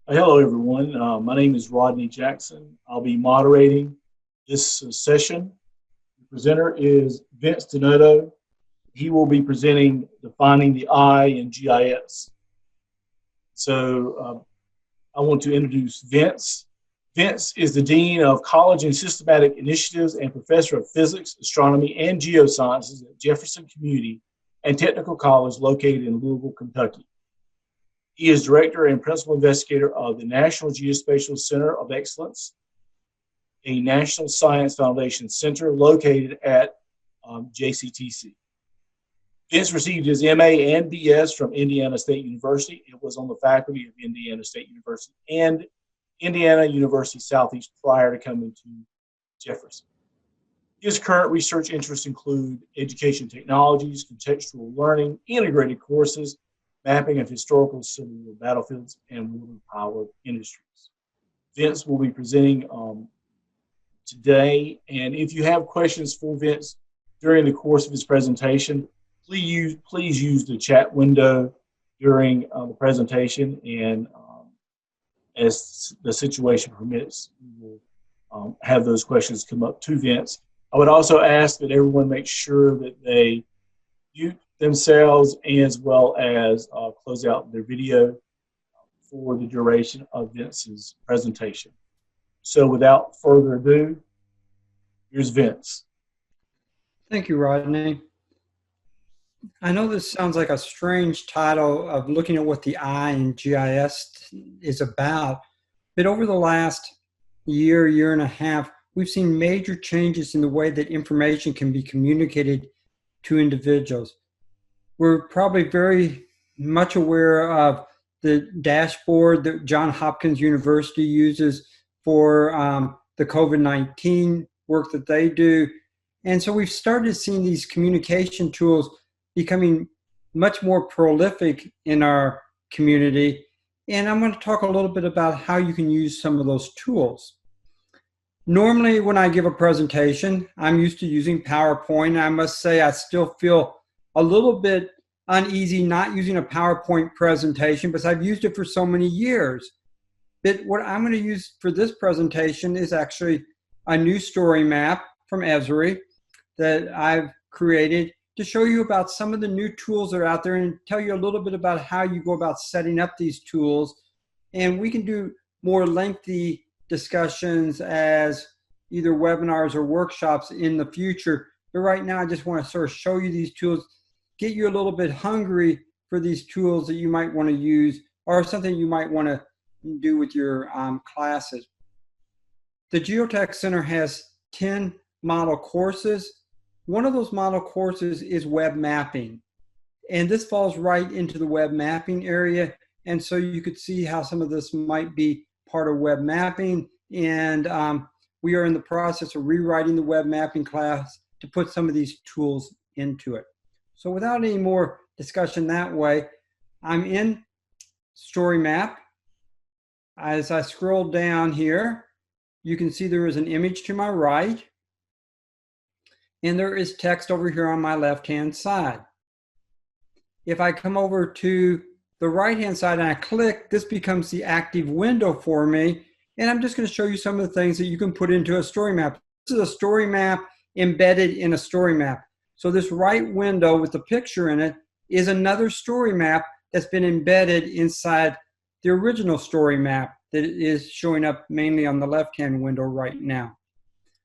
Hello, everyone. My name is Rodney Jackson. I'll be moderating this session. The presenter is Vince Donato. He will be presenting Defining the Eye in GIS. I want to introduce Vince. Vince is the Dean of College and Systematic Initiatives and Professor of Physics, Astronomy, and Geosciences at Jefferson Community and Technical College located in Louisville, Kentucky. He is director and principal investigator of the National Geospatial Center of Excellence, a National Science Foundation center located at JCTC. Vince received his MA and BS from Indiana State University. It was on the faculty of Indiana State University and Indiana University Southeast prior to coming to Jefferson. His current research interests include education technologies, contextual learning, integrated courses, mapping of historical civil war battlefields, and water-powered industries. Vince will be presenting today, and if you have questions for Vince during the course of his presentation, please use the chat window during the presentation, and as the situation permits, we will have those questions come up to Vince. I would also ask that everyone make sure that they mute themselves as well as close out their video for the duration of Vince's presentation. So without further ado, here's Vince. Thank you, Rodney. I know this sounds like a strange title of looking at what the eye in GIS is about, but over the last year and a half, we've seen major changes in the way that information can be communicated to individuals. We're probably very much aware of the dashboard that Johns Hopkins University uses for the COVID-19 work that they do. And so we've started seeing these communication tools becoming much more prolific in our community. And I'm going to talk a little bit about how you can use some of those tools. Normally, when I give a presentation, I'm used to using PowerPoint. I must say I still feel a little bit uneasy not using a PowerPoint presentation because I've used it for so many years. But what I'm going to use for this presentation is actually a new story map from Esri that I've created to show you about some of the new tools that are out there and tell you a little bit about how you go about setting up these tools. And we can do more lengthy discussions as either webinars or workshops in the future. But right now, I just want to sort of show you these tools, get you a little bit hungry for these tools that you might want to use or something you might want to do with your classes. The Geotech Center has 10 model courses. One of those model courses is web mapping. And this falls right into the web mapping area. And so you could see how some of this might be part of web mapping. And we are in the process of rewriting the web mapping class to put some of these tools into it. So without any more discussion that way, I'm in Story Map. As I scroll down here, you can see there is an image to my right, and there is text over here on my left-hand side. If I come over to the right-hand side and I click, this becomes the active window for me, and I'm just going to show you some of the things that you can put into a story map. This is a story map embedded in a story map. So this right window with the picture in it is another story map that's been embedded inside the original story map that is showing up mainly on the left-hand window right now.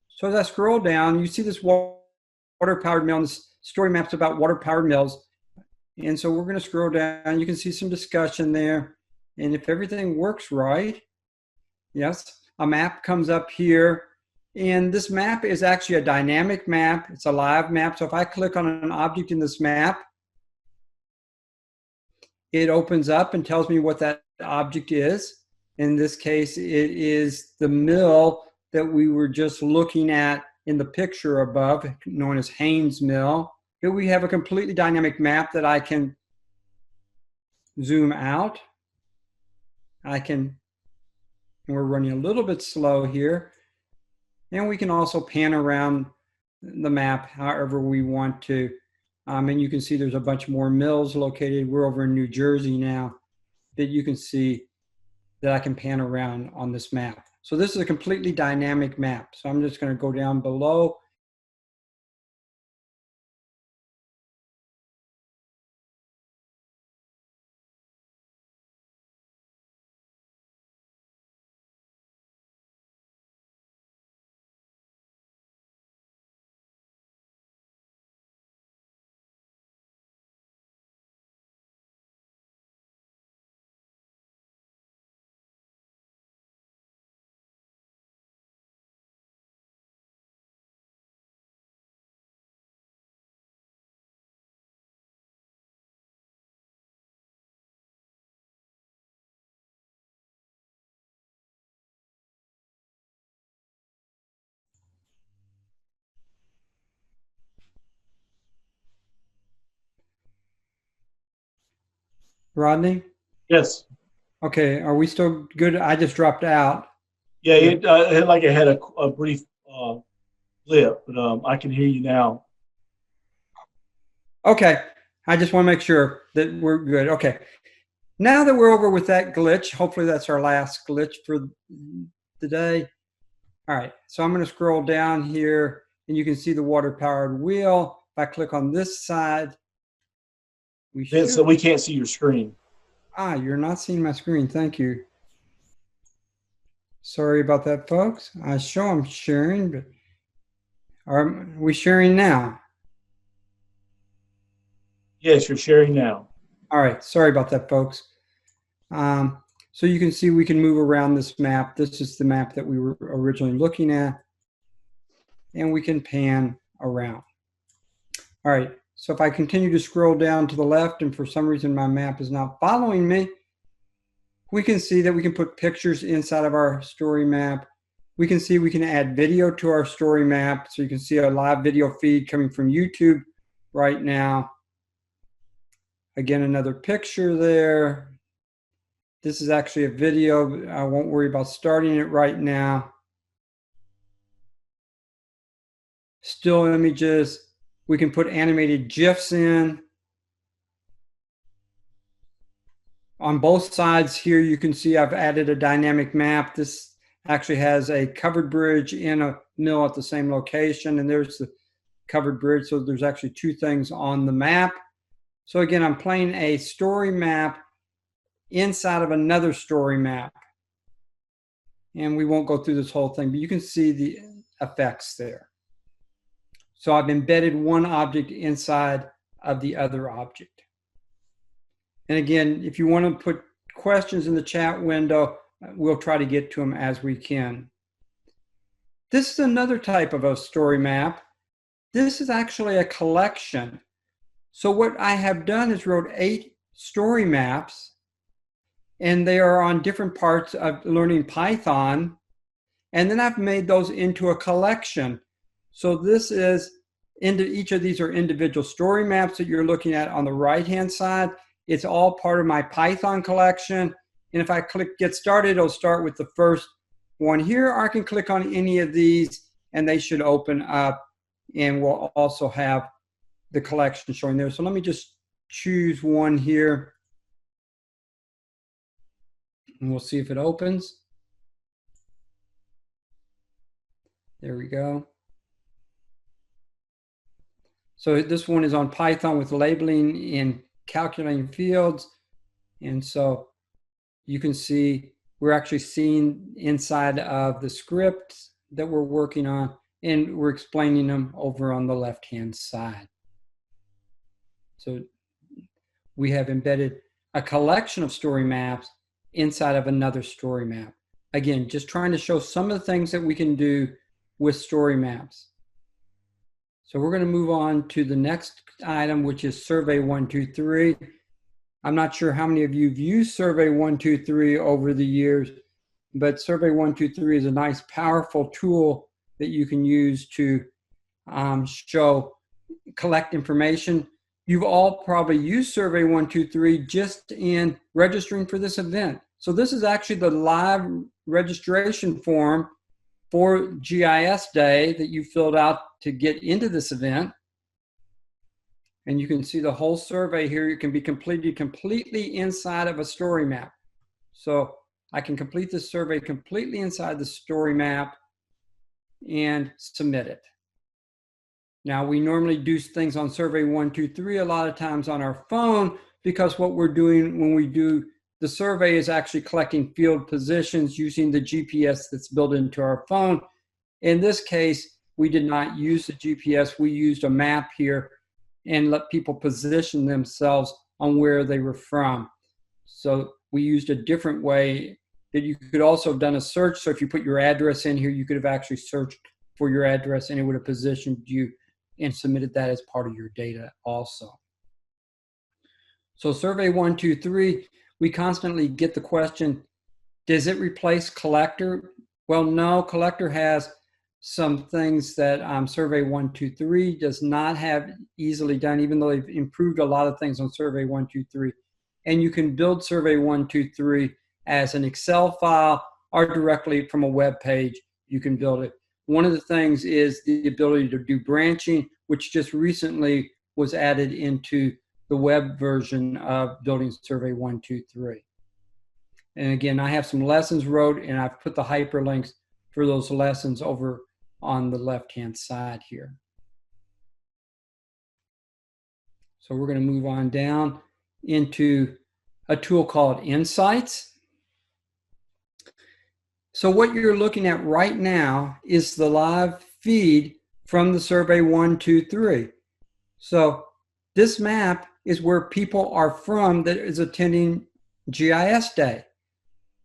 So as I scroll down, you see this water-powered mill, and this story map's about water-powered mills. And so we're going to scroll down. You can see some discussion there. And if everything works right, yes, a map comes up here. And this map is actually a dynamic map. It's a live map. So if I click on an object in this map, it opens up and tells me what that object is. In this case, it is the mill that we were just looking at in the picture above, known as Haynes Mill. Here we have a completely dynamic map that I can zoom out. And we're running a little bit slow here. And we can also pan around the map however we want to. And you can see there's a bunch more mills located. We're over in New Jersey now, that you can see that I can pan around on this map. So this is a completely dynamic map. So I'm just going to go down below. Rodney? Yes. Okay, are we still good? I just dropped out. Yeah, it had a brief blip, but I can hear you now. Okay, I just want to make sure that we're good. Okay, now that we're over with that glitch, hopefully that's our last glitch for the day. All right, so I'm going to scroll down here and you can see the water-powered wheel. If I click on this side, we Vince, should. so we can't see your screen. You're not seeing my screen. Thank you. Sorry about that, folks. I show I'm sharing, but are we sharing now? Yes, you're sharing now. All right, sorry about that, folks. So you can see we can move around this map. This is the map that we were originally looking at, and we can pan around. All right, so if I continue to scroll down to the left and for some reason my map is not following me, we can see that we can put pictures inside of our story map. We can see we can add video to our story map. So you can see a live video feed coming from YouTube right now. Again, another picture there. This is actually a video. I won't worry about starting it right now. Still images. We can put animated GIFs in. On both sides here, you can see I've added a dynamic map. This actually has a covered bridge and a mill at the same location, and there's the covered bridge. So there's actually two things on the map. So again, I'm playing a story map inside of another story map. And we won't go through this whole thing, but you can see the effects there. So I've embedded one object inside of the other object. And again, if you want to put questions in the chat window, we'll try to get to them as we can. This is another type of a story map. This is actually a collection. So what I have done is wrote 8 story maps, and they are on different parts of learning Python. And then I've made those into a collection. So this is, into each of these are individual story maps that you're looking at on the right-hand side. It's all part of my Python collection. And if I click Get Started, it'll start with the first one here. Or I can click on any of these and they should open up, and we'll also have the collection showing there. So let me just choose one here and we'll see if it opens. There we go. So this one is on Python with labeling and calculating fields. And so you can see we're actually seeing inside of the scripts that we're working on, and we're explaining them over on the left-hand side. So we have embedded a collection of story maps inside of another story map. Again, just trying to show some of the things that we can do with story maps. So we're going to move on to the next item, which is Survey 123. I'm not sure how many of you have used Survey 123 over the years, but Survey 123 is a nice, powerful tool that you can use to collect information. You've all probably used Survey 123 just in registering for this event. So this is actually the live registration form for GIS Day that you filled out to get into this event. And you can see the whole survey here. It can be completely inside of a story map. So I can complete this survey completely inside the story map and submit it. Now, we normally do things on survey 1, 2, 3 a lot of times on our phone, because what we're doing when we do the survey is actually collecting field positions using the GPS that's built into our phone. In this case, we did not use the GPS. We used a map here and let people position themselves on where they were from. So we used a different way that you could also have done a search. So if you put your address in here, you could have actually searched for your address and it would have positioned you and submitted that as part of your data also. So survey 1, 2, 3, we constantly get the question, does it replace collector? Well, no, collector has some things that survey 1, 2, 3 does not have easily done, even though they've improved a lot of things on survey 1, 2, 3. And you can build survey 1, 2, 3 as an Excel file or directly from a web page, you can build it. One of the things is the ability to do branching, which just recently was added into the web version of building survey 1, 2, 3. And again, I have some lessons wrote and I've put the hyperlinks for those lessons over on the left-hand side here. So we're going to move on down into a tool called Insights. So what you're looking at right now is the live feed from the survey 1, 2, 3. So this map is where people are from that is attending GIS Day.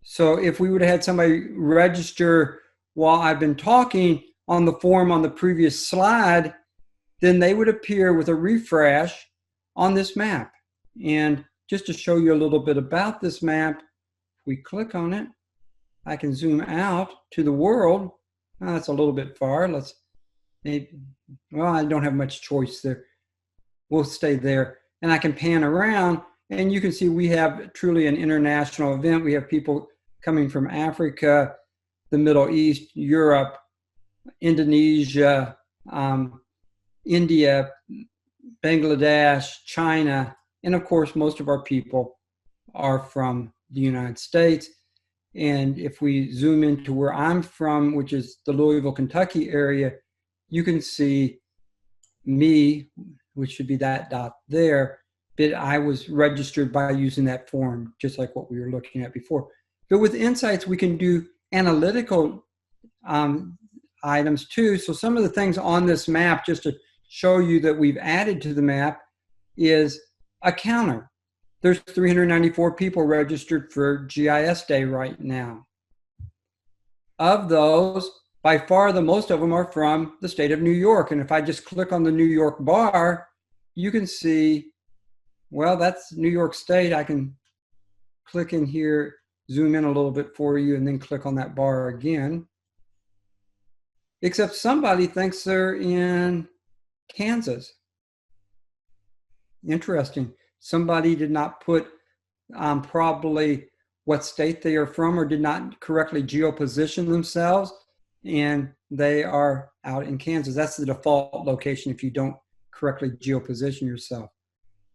So if we would have had somebody register while I've been talking on the form on the previous slide, then they would appear with a refresh on this map. And just to show you a little bit about this map, if we click on it, I can zoom out to the world. Oh, that's a little bit far. Well, I don't have much choice there. We'll stay there. And I can pan around and you can see we have truly an international event. We have people coming from Africa, the Middle East, Europe, Indonesia, India, Bangladesh, China, and of course, most of our people are from the United States. And if we zoom into where I'm from, which is the Louisville, Kentucky area, you can see me, which should be that dot there, that I was registered by using that form, just like what we were looking at before. But with Insights, we can do analytical items too. So some of the things on this map, just to show you that we've added to the map, is a counter. There's 394 people registered for GIS Day right now. Of those, by far the most of them are from the state of New York. And if I just click on the New York bar, you can see, well, that's New York State. I can click in here, zoom in a little bit for you, and then click on that bar again. Except somebody thinks they're in Kansas. Interesting. Somebody did not put probably what state they are from or did not correctly geoposition themselves, and they are out in Kansas. That's the default location if you don't correctly geoposition yourself.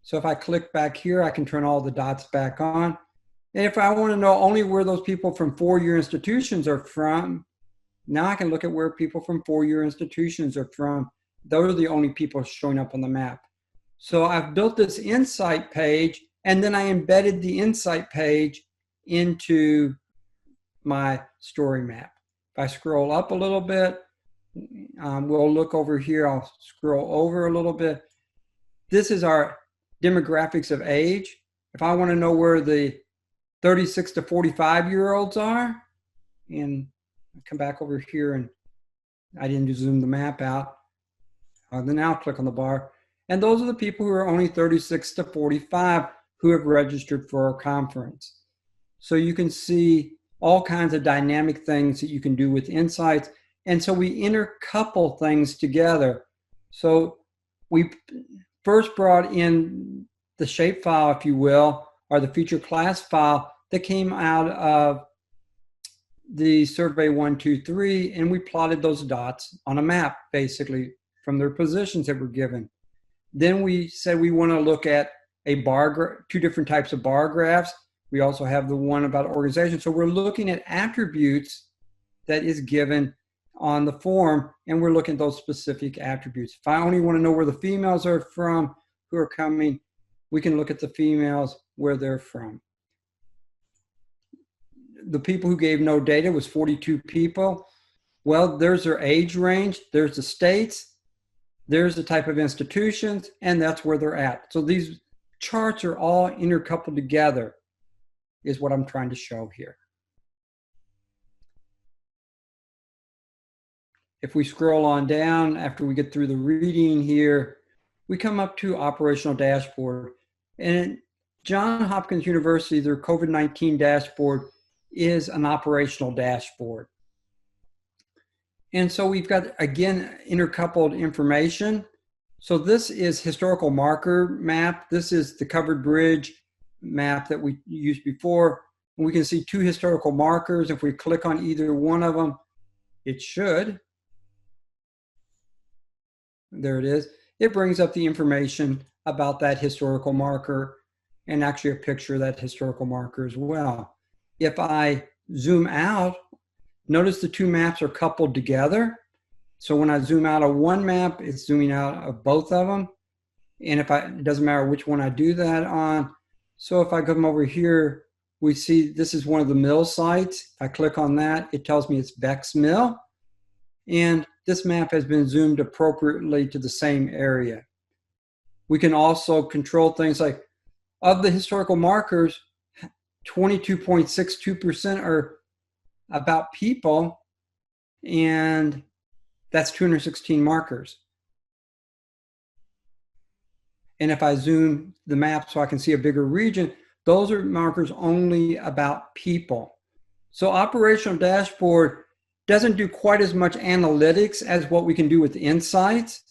So if I click back here, I can turn all the dots back on. And if I want to know only where those people from four-year institutions are from, now I can look at where people from four-year institutions are from. Those are the only people showing up on the map. So I've built this insight page, and then I embedded the insight page into my story map. If I scroll up a little bit, we'll look over here. I'll scroll over a little bit. This is our demographics of age. If I want to know where the 36 to 45-year-olds are, and I'll come back over here, and I didn't zoom the map out. Then I'll click on the bar. And those are the people who are only 36 to 45 who have registered for our conference. So you can see all kinds of dynamic things that you can do with Insights. And so we intercouple things together. So we first brought in the shapefile, if you will, or the feature class file that came out of the survey 1, 2, 3, and we plotted those dots on a map, basically, from their positions that were given. Then we said we want to look at two different types of bar graphs. We also have the one about organization. So we're looking at attributes that is given on the form, and we're looking at those specific attributes. If I only want to know where the females are from who are coming, we can look at the females where they're from. The people who gave no data was 42 people. Well, there's their age range, there's the states, there's the type of institutions, and that's where they're at. So these charts are all intercoupled together, is what I'm trying to show here. If we scroll on down after we get through the reading here, we come up to operational dashboard. And at Johns Hopkins University, their COVID-19 dashboard is an operational dashboard. And so we've got, again, intercoupled information. So this is historical marker map. This is the covered bridge map that we used before. And we can see two historical markers. If we click on either one of them, it should. There it is. It brings up the information about that historical marker and actually a picture of that historical marker as well. If I zoom out, notice the two maps are coupled together. So when I zoom out of one map, it's zooming out of both of them. And it doesn't matter which one I do that on. So if I come over here, we see this is one of the mill sites. If I click on that, it tells me it's Beck's Mill. And this map has been zoomed appropriately to the same area. We can also control things like, of the historical markers, 22.62% are about people, and that's 216 markers. And if I zoom the map so I can see a bigger region, those are markers only about people. So operational dashboard doesn't do quite as much analytics as what we can do with insights.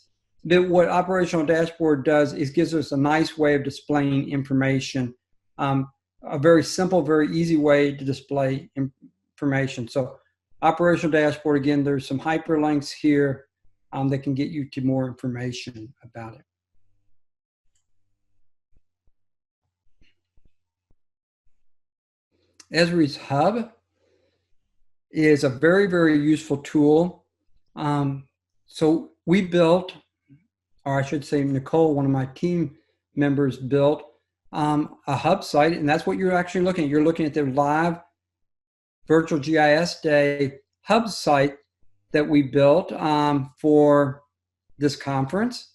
But what operational dashboard does is gives us a nice way of displaying information, a very simple, very easy way to display information. So operational dashboard, again, there's some hyperlinks here that can get you to more information about it. Esri's Hub is a very, very useful tool. So we built, or I should say Nicole, one of my team members, built a hub site, and that's what you're actually looking at. You're looking at the live virtual GIS Day hub site that we built for this conference.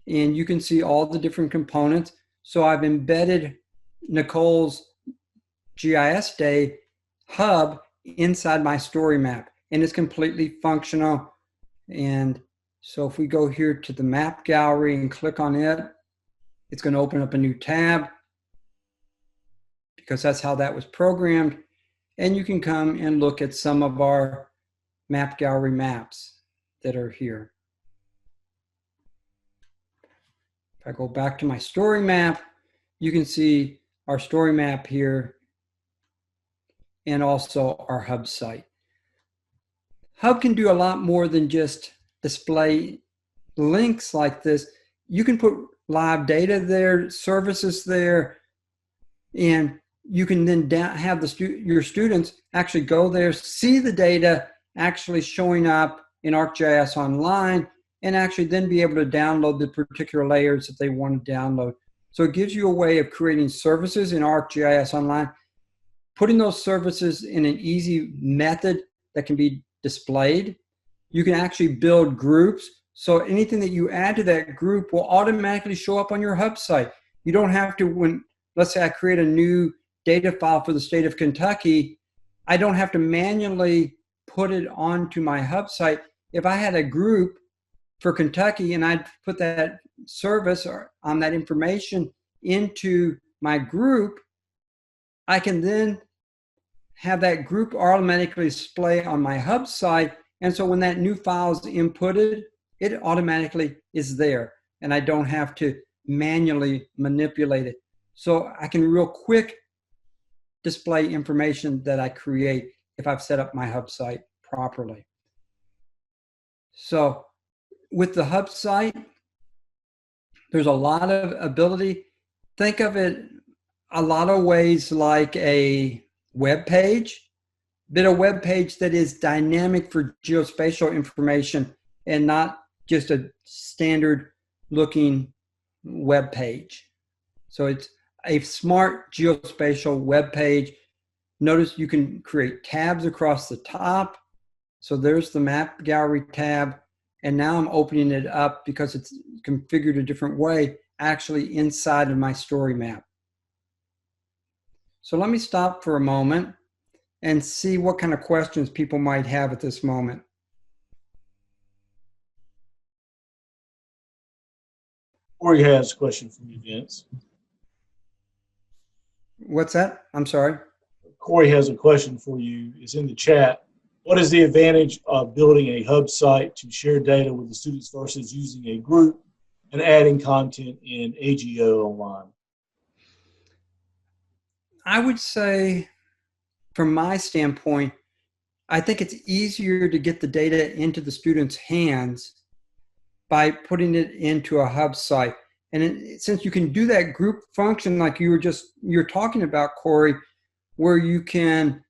And you can see all the different components. So I've embedded Nicole's GIS Day hub inside my story map, and it's completely functional. And so if we go here to the map gallery and click on it, it's going to open up a new tab because that's how that was programmed. And you can come and look at some of our map gallery maps that are here. If I go back to my story map, you can see our story map here and also our hub site. Hub can do a lot more than just display links like this. You can put live data there, services there, and you can then have your students actually go there, see the data actually showing up in ArcGIS Online, and actually then be able to download the particular layers that they want to download. So it gives you a way of creating services in ArcGIS Online, putting those services in an easy method that can be displayed. You can actually build groups. So anything that you add to that group will automatically show up on your hub site. You don't have to, let's say I create a new data file for the state of Kentucky, I don't have to manually put it onto my hub site. If I had a group for Kentucky and I'd put that service or on that information into my group, I can then have that group automatically display on my hub site. And so when that new file is inputted, it automatically is there. And I don't have to manually manipulate it. So I can real quick display information that I create if I've set up my hub site properly. So with the hub site, there's a lot of ability. Think of it a lot of ways like a web page, but a web page that is dynamic for geospatial information and not just a standard looking web page. So it's a smart geospatial web page. Notice you can create tabs across the top. So there's the map gallery tab. And now I'm opening it up because it's configured a different way, actually inside of my story map. So let me stop for a moment and see what kind of questions people might have at this moment. Corey has a question for you, Vince. What's that? I'm sorry. Corey has a question for you. It's in the chat. What is the advantage of building a hub site to share data with the students versus using a group and adding content in AGO online? I would say, from my standpoint, I think it's easier to get the data into the students' hands by putting it into a hub site. And since you can do that group function like you're talking about, Corey, where you can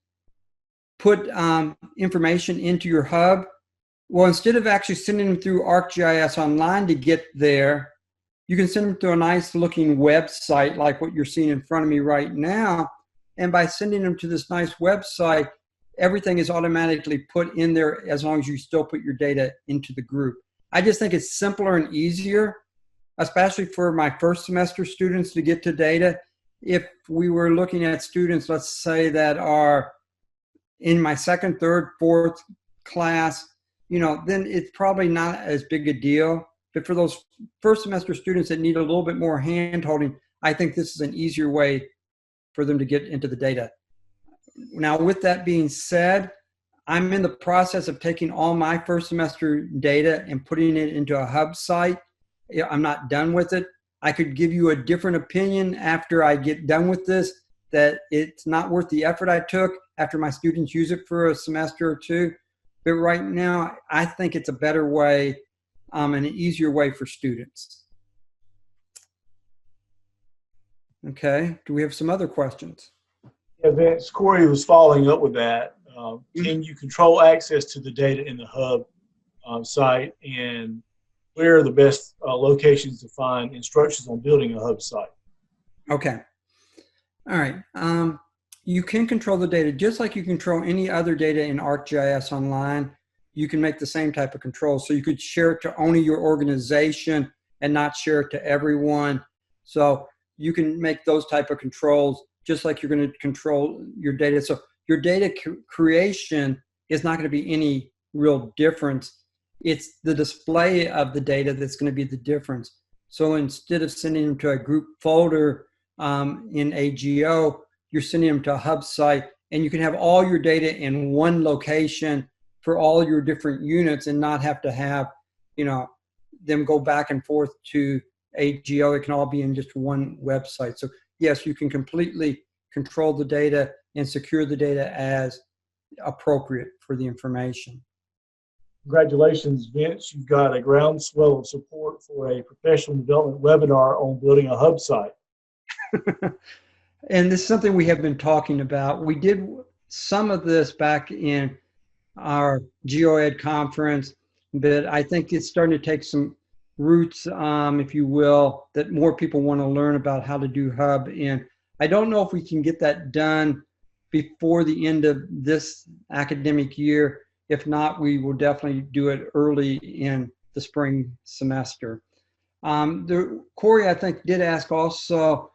put information into your hub, well, instead of actually sending them through ArcGIS Online to get there, you can send them to a nice looking website like what you're seeing in front of me right now. And by sending them to this nice website, everything is automatically put in there as long as you still put your data into the group. I just think it's simpler and easier, especially for my first semester students to get to data. If we were looking at students, let's say, that are in my second, third, fourth class, then it's probably not as big a deal. But for those first semester students that need a little bit more hand holding, I think this is an easier way for them to get into the data. Now, with that being said, I'm in the process of taking all my first semester data and putting it into a hub site. I'm not done with it. I could give you a different opinion after I get done with this, that it's not worth the effort I took after my students use it for a semester or two. But right now, I think it's a better way and an easier way for students. Okay, do we have some other questions? Yeah, Vince, Corey was following up with that. Can you control access to the data in the hub site, and where are the best locations to find instructions on building a hub site? Okay. All right. You can control the data just like you control any other data in ArcGIS Online. You can make the same type of control. So you could share it to only your organization and not share it to everyone. So you can make those type of controls just like you're going to control your data. So your data creation is not going to be any real difference. It's the display of the data that's going to be the difference. So instead of sending them to a group folder in AGO, you're sending them to a hub site, and you can have all your data in one location for all your different units and not have to have, them go back and forth to AGO. It can all be in just one website. So yes, you can completely control the data and secure the data as appropriate for the information. Congratulations, Vince. You've got a groundswell of support for a professional development webinar on building a hub site. And this is something we have been talking about. We did some of this back in our GeoEd conference, but I think it's starting to take some roots, if you will, that more people want to learn about how to do hub. And I don't know if we can get that done before the end of this academic year. If not, we will definitely do it early in the spring semester. Corey, I think, did ask also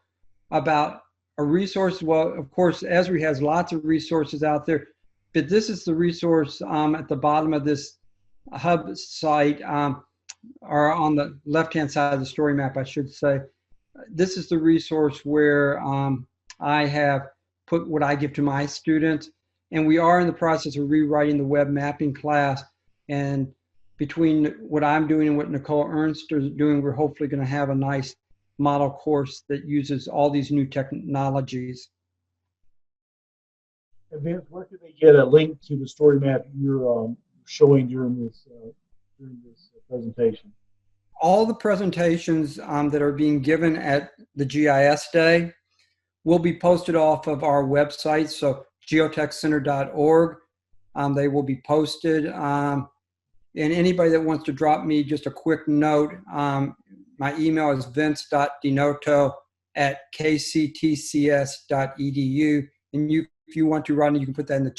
about a resource. Well, of course, Esri has lots of resources out there, but this is the resource at the bottom of this hub site, or on the left-hand side of the story map, I should say. This is the resource where I have put what I give to my students, and we are in the process of rewriting the web mapping class. And between what I'm doing and what Nicole Ernst is doing, we're hopefully going to have a nice model course that uses all these new technologies. And Vince, where can they get a link to the story map you're showing during this presentation? All the presentations that are being given at the GIS Day will be posted off of our website, so geotechcenter.org. They will be posted. And anybody that wants to drop me just a quick note, my email is vince.dinoto@kctcs.edu. And if you want to, Rodney, you can put that in the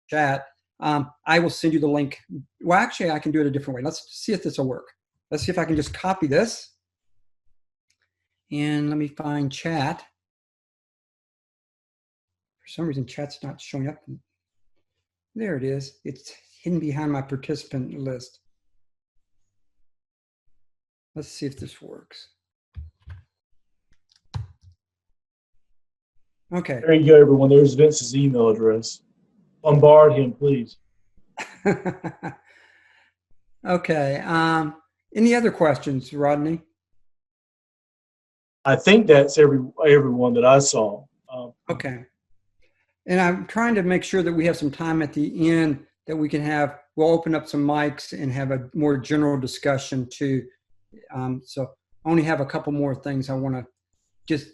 chat. I will send you the link. Well, actually, I can do it a different way. Let's see if this will work. Let's see if I can just copy this. And let me find chat. For some reason, chat's not showing up. There it is. It's hidden behind my participant list. Let's see if this works. Okay. There you go, everyone. There's Vince's email address. Bombard him, please. Okay. Any other questions, Rodney? I think that's everyone that I saw. Okay. And I'm trying to make sure that we have some time at the end that we can have, we'll open up some mics and have a more general discussion too. So I only have a couple more things I want to just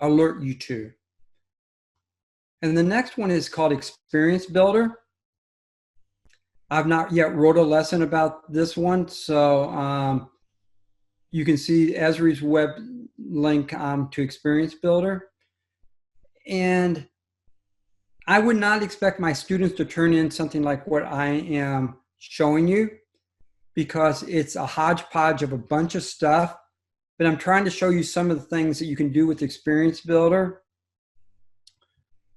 alert you to. And the next one is called Experience Builder. I've not yet wrote a lesson about this one, so you can see Esri's web link to Experience Builder. And I would not expect my students to turn in something like what I am showing you, because it's a hodgepodge of a bunch of stuff, but I'm trying to show you some of the things that you can do with Experience Builder.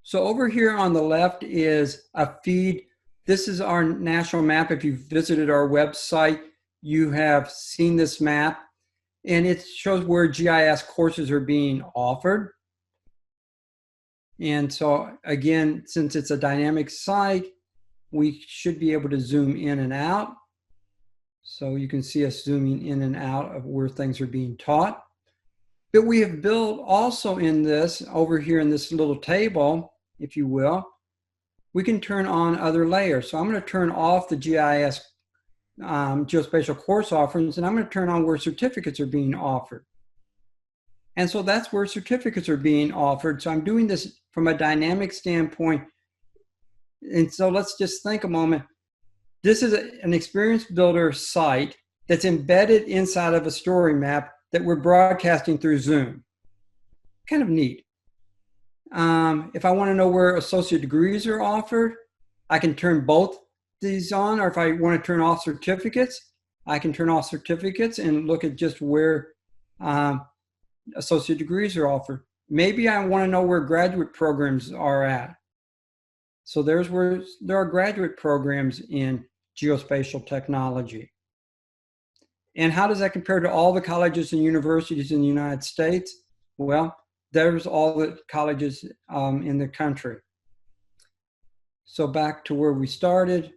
So over here on the left is a feed. This is our national map. If you've visited our website, you have seen this map, and it shows where GIS courses are being offered. And so again, since it's a dynamic site, we should be able to zoom in and out. So you can see us zooming in and out of where things are being taught. But we have built also in this, over here in this little table, if you will, we can turn on other layers. So I'm going to turn off the GIS geospatial course offerings, and I'm going to turn on where certificates are being offered. And so that's where certificates are being offered. So I'm doing this from a dynamic standpoint. And so let's just think a moment. This is an Experience Builder site that's embedded inside of a story map that we're broadcasting through Zoom. Kind of neat. If I want to know where associate degrees are offered, I can turn both these on, or if I want to turn off certificates, I can turn off certificates and look at just where associate degrees are offered. Maybe I want to know where graduate programs are at. So there's where there are graduate programs in geospatial technology. And how does that compare to all the colleges and universities in the United States? Well, there's all the colleges in the country. So back to where we started,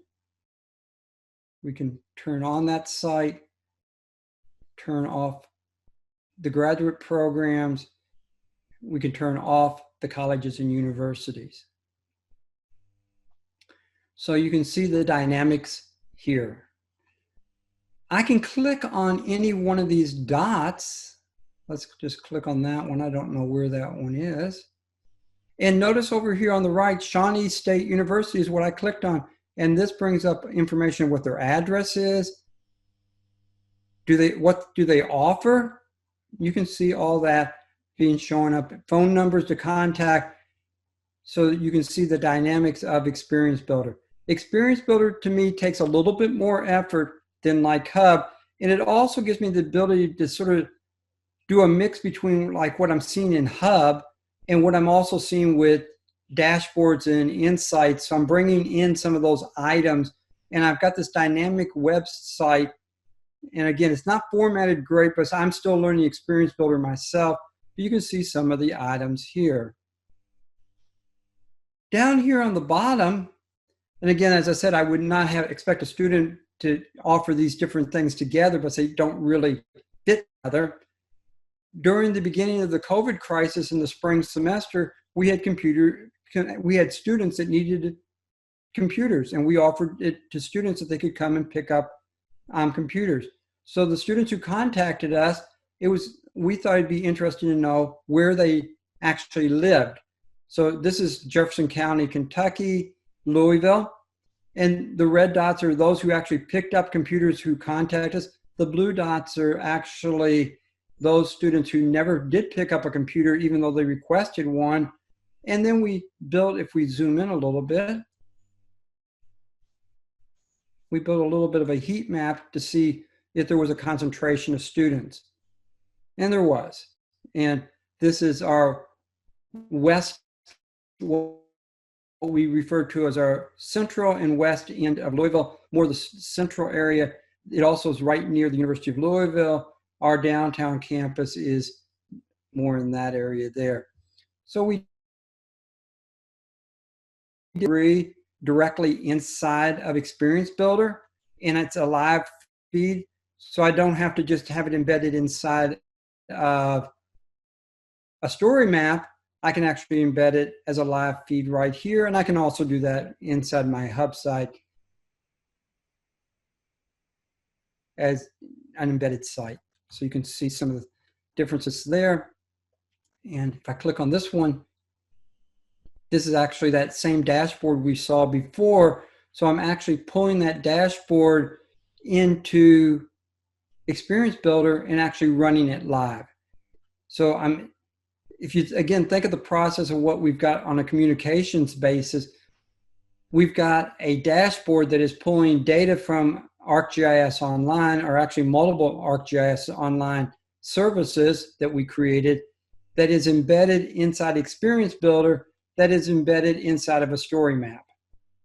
we can turn on that site, turn off the graduate programs, we can turn off the colleges and universities. So you can see the dynamics here. I can click on any one of these dots. Let's just click on that one. I don't know where that one is. And notice over here on the right, Shawnee State University is what I clicked on. And this brings up information what their address is. What do they offer? You can see all that being shown up. Phone numbers to contact, so that you can see the dynamics of Experience Builder. Experience Builder to me takes a little bit more effort than like Hub. And it also gives me the ability to sort of do a mix between like what I'm seeing in Hub and what I'm also seeing with dashboards and insights. So I'm bringing in some of those items, and I've got this dynamic website. And again, it's not formatted great, but I'm still learning Experience Builder myself. You can see some of the items here. Down here on the bottom, and again, as I said, I would not expect a student to offer these different things together, but they don't really fit together. During the beginning of the COVID crisis in the spring semester, we had students that needed computers, and we offered it to students that they could come and pick up computers. So the students who contacted us, it was we thought it'd be interesting to know where they actually lived. So this is Jefferson County, Kentucky, Louisville. And the red dots are those who actually picked up computers who contact us. The blue dots are actually those students who never did pick up a computer, even though they requested one. And then we built, if we zoom in a little bit, we built a little bit of a heat map to see if there was a concentration of students. And there was. And this is our west, what we refer to as our central and west end of Louisville, more the central area. It also is right near the University of Louisville. Our downtown campus is more in that area there. So we degree directly inside of Experience Builder, and it's a live feed. So I don't have to just have it embedded inside of a story map. I can actually embed it as a live feed right here, and I can also do that inside my hub site as an embedded site. So you can see some of the differences there. And if I click on this one, this is actually that same dashboard we saw before. So I'm actually pulling that dashboard into Experience Builder and actually running it live. So if you, again, think of the process of what we've got on a communications basis, we've got a dashboard that is pulling data from ArcGIS Online, or actually multiple ArcGIS Online services that we created, that is embedded inside Experience Builder, that is embedded inside of a story map.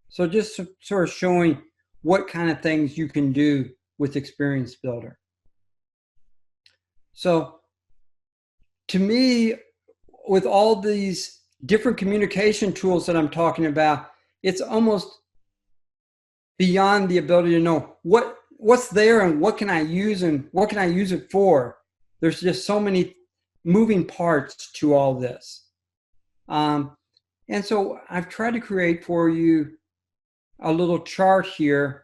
So just sort of showing what kind of things you can do with Experience Builder. So to me, with all these different communication tools that I'm talking about, it's almost beyond the ability to know what's there and what can I use and what can I use it for. There's just so many moving parts to all this. And so I've tried to create for you a little chart here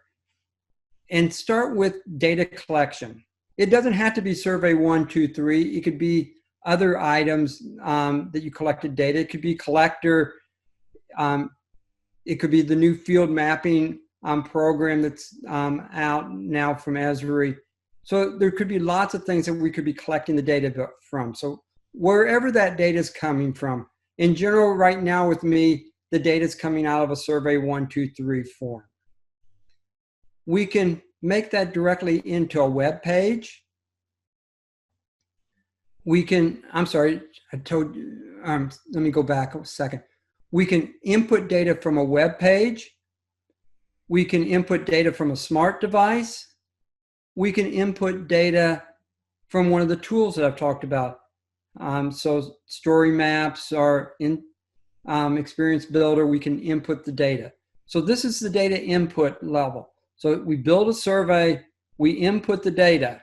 and start with data collection. It doesn't have to be survey 1, 2, 3. It could be other items that you collected data. It could be collector. It could be the new field mapping program that's out now from Esri. So there could be lots of things that we could be collecting the data from. So wherever that data is coming from, in general, right now with me, the data is coming out of a survey 1, 2, 3 form. We can make that directly into a web page. We can, I'm sorry, I told you, let me go back a second. We can input data from a web page. We can input data from a smart device. We can input data from one of the tools that I've talked about. So story maps are in Experience Builder. We can input the data. So this is the data input level. So we build a survey, we input the data.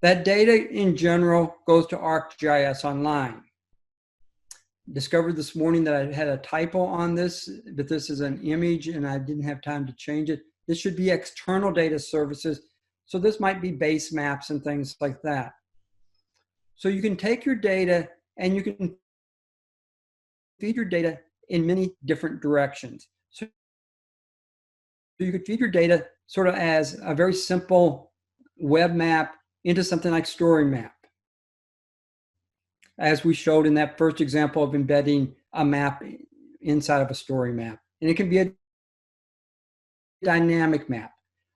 That data in general goes to ArcGIS Online. Discovered this morning that I had a typo on this, but this is an image and I didn't have time to change it. This should be external data services. So this might be base maps and things like that. So you can take your data and you can feed your data in many different directions. So you could feed your data sort of as a very simple web map into something like story map, as we showed in that first example of embedding a map inside of a story map. And it can be a dynamic map.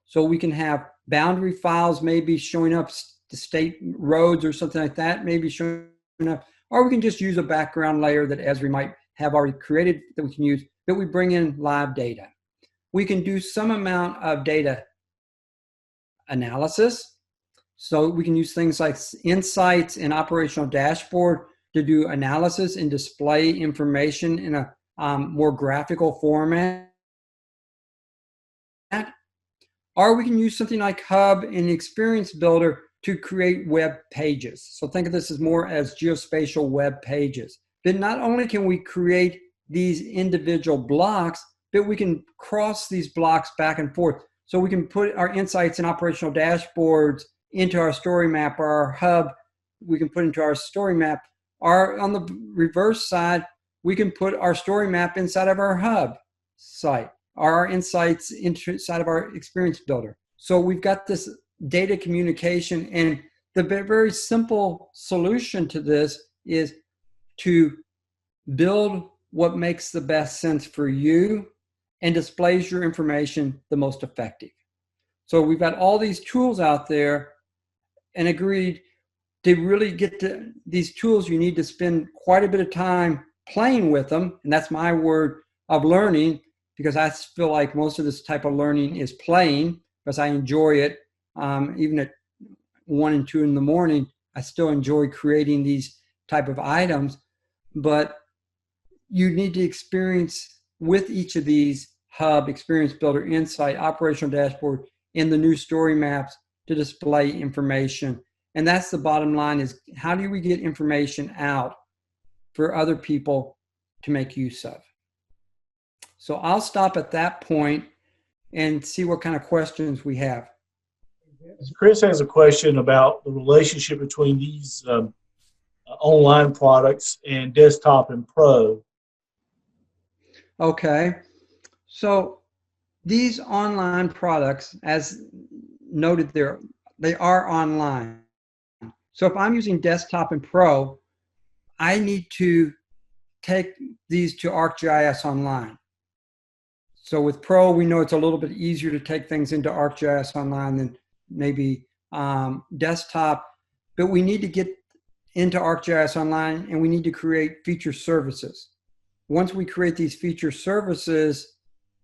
So we can have boundary files maybe showing up, the state roads or something like that maybe showing up, or we can just use a background layer that Esri might have already created that we can use, but we bring in live data. We can do some amount of data analysis. So we can use things like insights and operational dashboard to do analysis and display information in a more graphical format. Or we can use something like Hub and Experience Builder to create web pages. So think of this as more as geospatial web pages. But not only can we create these individual blocks, but we can cross these blocks back and forth. So we can put our insights and operational dashboards into our story map, or our hub we can put into our story map. Or on the reverse side, we can put our story map inside of our hub site, our insights inside of our experience builder. So we've got this data communication, and the very simple solution to this is to build what makes the best sense for you and displays your information the most effective. So we've got all these tools out there, and agreed to really get to these tools, you need to spend quite a bit of time playing with them. And that's my word of learning, because I feel like most of this type of learning is playing, because I enjoy it. Even at 1 and 2 in the morning, I still enjoy creating these type of items. But you need to experience with each of these hub, experience builder, insight, operational dashboard, and the new story maps to display information. And that's the bottom line, is how do we get information out for other people to make use of? So I'll stop at that point and see what kind of questions we have. Chris has a question about the relationship between these online products and desktop and pro. Okay, so these online products, as noted there, they are online. So if I'm using desktop and pro, I need to take these to ArcGIS Online. So with pro, we know it's a little bit easier to take things into ArcGIS Online than maybe desktop, but we need to get into ArcGIS Online, and we need to create feature services. Once we create these feature services,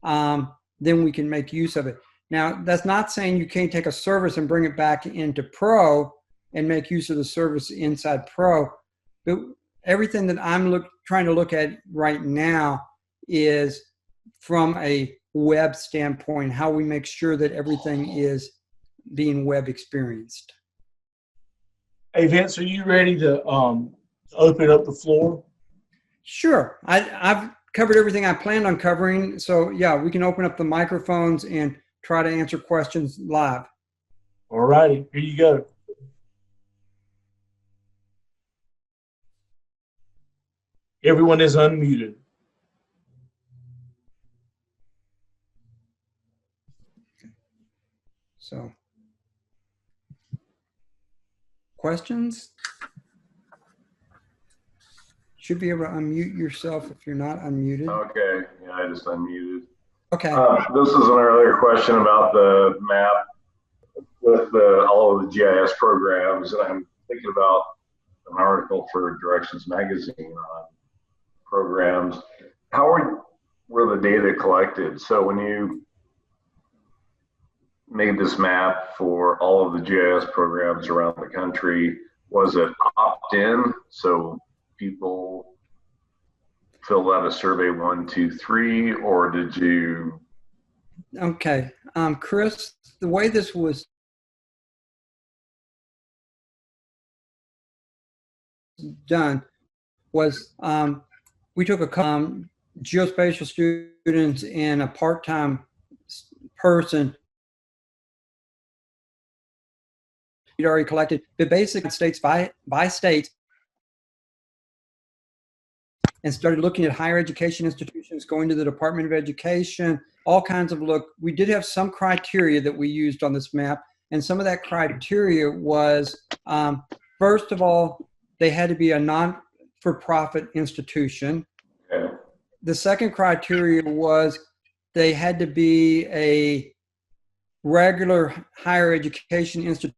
then we can make use of it. Now, that's not saying you can't take a service and bring it back into Pro and make use of the service inside Pro, but everything that I'm trying to look at right now is from a web standpoint, how we make sure that everything is being web experienced. Hey, Vince, are you ready to open up the floor? Sure. I've covered everything I planned on covering. So yeah, we can open up the microphones and try to answer questions live. All righty, here you go. Everyone is unmuted. So, questions? Should be able to unmute yourself if you're not unmuted. Okay, yeah, I just unmuted. Okay. This is an earlier question about the map with all of the GIS programs, and I'm thinking about an article for Directions Magazine on programs. How were the data collected? So when you made this map for all of the GIS programs around the country, was it opt-in? So people fill out a survey 1, 2, 3, or did you? Okay, Chris, the way this was done was we took a couple geospatial students and a part-time person. We'd already collected, but basically states by state, and started looking at higher education institutions, going to the Department of Education, all kinds of look. We did have some criteria that we used on this map, and some of that criteria was, first of all, they had to be a non-for-profit institution. Okay. The second criteria was they had to be a regular higher education institution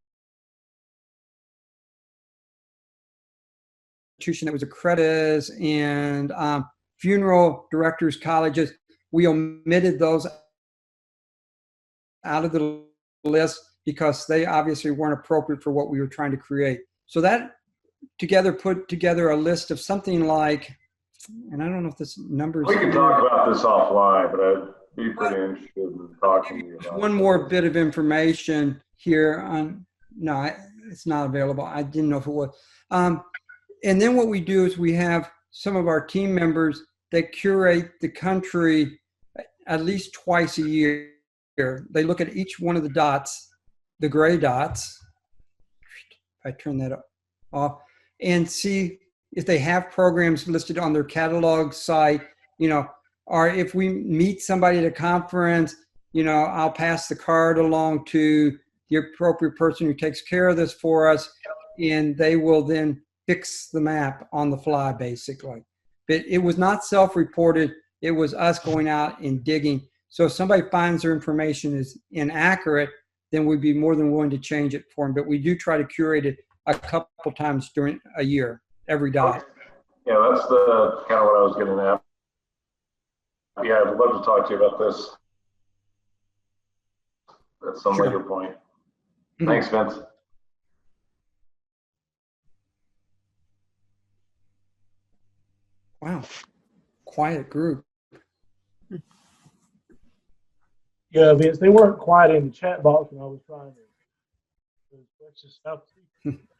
that was accredited, and funeral directors colleges. We omitted those out of the list because they obviously weren't appropriate for what we were trying to create. So that put together a list of something like, and I don't know if this number is. We can talk about this offline, but I'd be pretty interested in talking to you about one more bit of information here on, no, it's not available. I didn't know if it was. And then what we do is we have some of our team members that curate the country at least twice a year. They look at each one of the dots, the gray dots, I turn that off, and see if they have programs listed on their catalog site, or if we meet somebody at a conference, I'll pass the card along to the appropriate person who takes care of this for us, and they will then fix the map on the fly, basically. But it was not self-reported. It was us going out and digging. So if somebody finds their information is inaccurate, then we'd be more than willing to change it for them. But we do try to curate it a couple times during a year, every dot. Yeah, that's the kind of what I was getting at. Yeah, I'd love to talk to you about this at some later point. Thanks, Vince. Wow, quiet group. Yeah, Vince, they weren't quiet in the chat box when I was trying to let's just have to stand up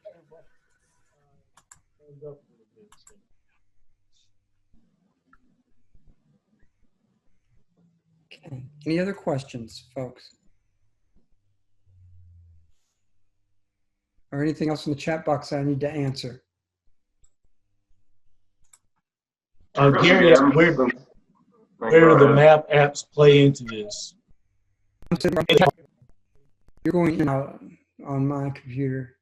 a little bit. Okay. Any other questions, folks? Or anything else in the chat box that I need to answer? Gary, where do the map apps play into this? You're going in on my computer.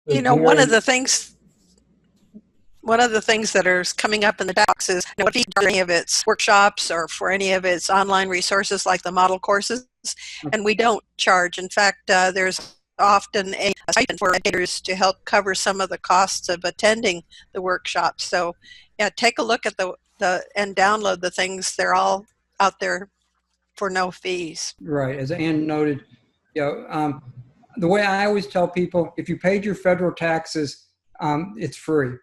One of the things that is coming up in the box is if you do any of its workshops or for any of its online resources like the model courses, and we don't charge. In fact, there's often a stipend for educators to help cover some of the costs of attending the workshops. So yeah, take a look at and download the things. They're all out there for no fees. Right, as Ann noted, the way I always tell people, if you paid your federal taxes, it's free,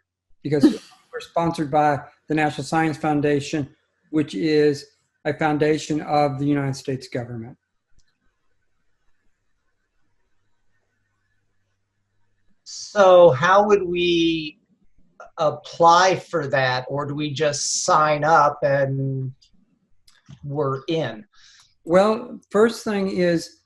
because we're sponsored by the National Science Foundation, which is a foundation of the United States government. So how would we apply for that, or do we just sign up and we're in? Well, first thing is,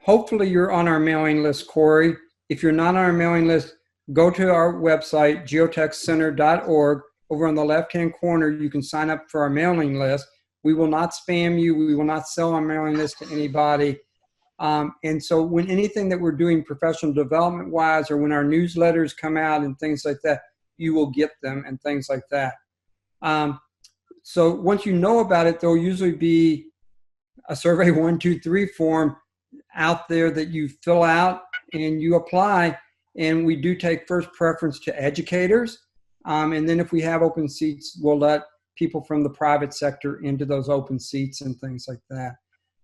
hopefully you're on our mailing list, Corey. If you're not on our mailing list, go to our website, geotechcenter.org. Over on the left-hand corner, you can sign up for our mailing list. We will not spam you. We will not sell our mailing list to anybody. And so when anything that we're doing professional development-wise, or when our newsletters come out and things like that, you will get them and things like that. So once you know about it, there'll usually be a survey 1, 2, 3 form out there that you fill out and you apply. And we do take first preference to educators. And then if we have open seats, we'll let people from the private sector into those open seats and things like that.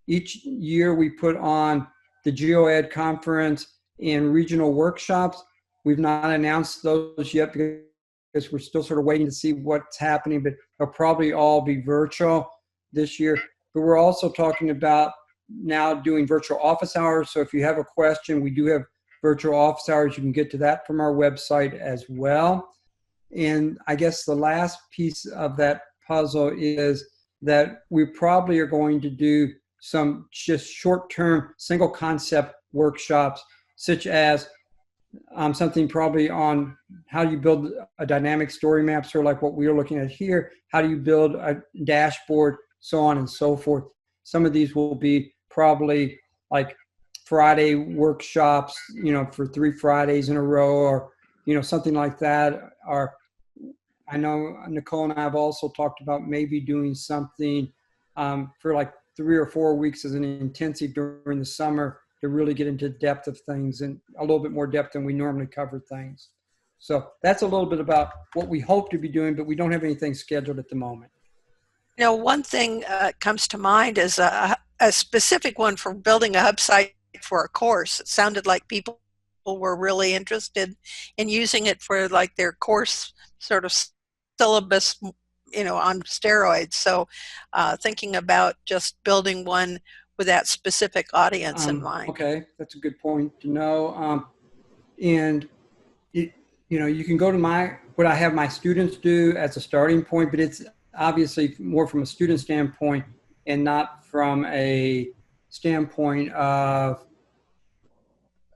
Each year we put on the GeoEd conference and regional workshops. We've not announced those yet because we're still sort of waiting to see what's happening, but they'll probably all be virtual this year. But we're also talking about now doing virtual office hours. So if you have a question, we do have virtual office hours. You can get to that from our website as well. And I guess the last piece of that puzzle is that we probably are going to do some just short-term single concept workshops, such as something probably on how do you build a dynamic story map, sort of like what we are looking at here. How do you build a dashboard, so on and so forth. Some of these will be probably like Friday workshops, for 3 Fridays in a row, or, something like that. Or I know Nicole and I have also talked about maybe doing something for like 3 or 4 weeks as an intensive during the summer to really get into depth of things, and a little bit more depth than we normally cover things. So that's a little bit about what we hope to be doing, but we don't have anything scheduled at the moment. One thing comes to mind is a specific one for building a hub site for a course. It sounded like people were really interested in using it for like their course sort of syllabus, on steroids. So thinking about just building one with that specific audience in mind. Okay, that's a good point to know. And you can go to what I have my students do as a starting point, but it's obviously more from a student standpoint and not from a standpoint of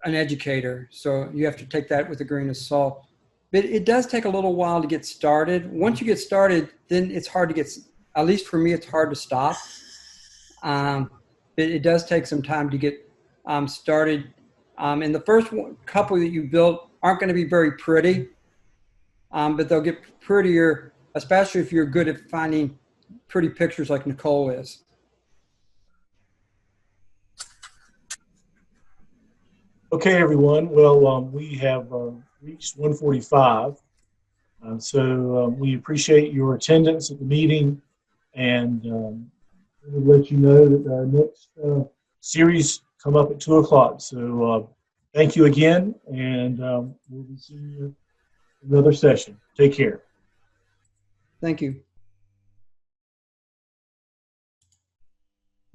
an educator, so you have to take that with a grain of salt. But it does take a little while to get started. Once you get started, then it's hard to get, at least for me, it's hard to stop. But it does take some time to get started. And the first couple that you built aren't going to be very pretty, but they'll get prettier, especially if you're good at finding pretty pictures like Nicole is. Okay, everyone. Well, we have reached 1:45. So we appreciate your attendance at the meeting, and we'll let you know that our next series come up at 2 o'clock. So thank you again, and we'll be seeing you in another session. Take care. Thank you.